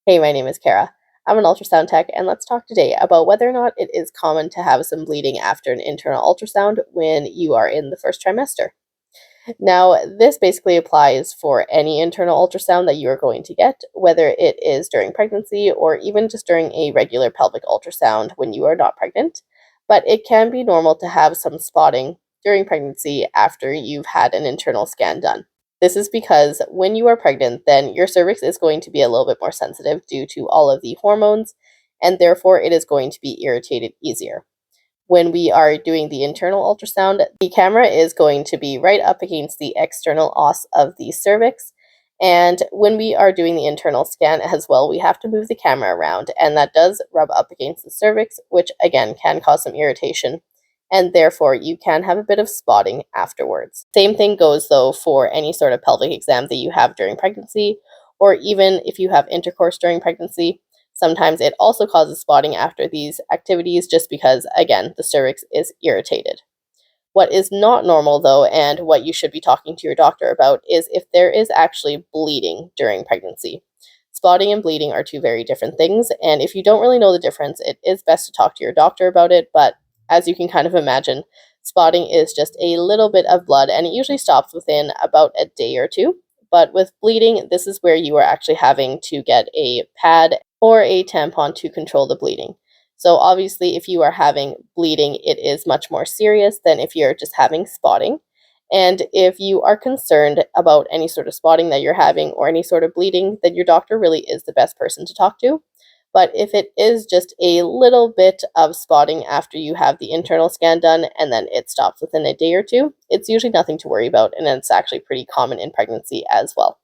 Hey, my name is Kara. I'm an ultrasound tech, and let's talk today about whether or not it is common to have some bleeding after an internal ultrasound when you are in the first trimester. Now, this basically applies for any internal ultrasound that you are going to get, whether it is during pregnancy or even just during a regular pelvic ultrasound when you are not pregnant. But it can be normal to have some spotting during pregnancy after you've had an internal scan done. This is because when you are pregnant, then your cervix is going to be a little bit more sensitive due to all of the hormones, and therefore it is going to be irritated easier. When we are doing the internal ultrasound, the camera is going to be right up against the external os of the cervix. And when we are doing the internal scan as well, we have to move the camera around, and that does rub up against the cervix, which again can cause some irritation. And therefore, you can have a bit of spotting afterwards. Same thing goes though for any sort of pelvic exam that you have during pregnancy, or even if you have intercourse during pregnancy. Sometimes it also causes spotting after these activities just because, again, the cervix is irritated. What is not normal, though, and what you should be talking to your doctor about, is if there is actually bleeding during pregnancy. Spotting and bleeding are two very different things, and if you don't really know the difference, it is best to talk to your doctor about it. But as you can kind of imagine, spotting is just a little bit of blood, and it usually stops within about a day or two. But with bleeding, this is where you are actually having to get a pad or a tampon to control the bleeding. So obviously, if you are having bleeding, it is much more serious than if you're just having spotting. And if you are concerned about any sort of spotting that you're having or any sort of bleeding, then your doctor really is the best person to talk to. But if it is just a little bit of spotting after you have the internal scan done and then it stops within a day or two, it's usually nothing to worry about, and it's actually pretty common in pregnancy as well.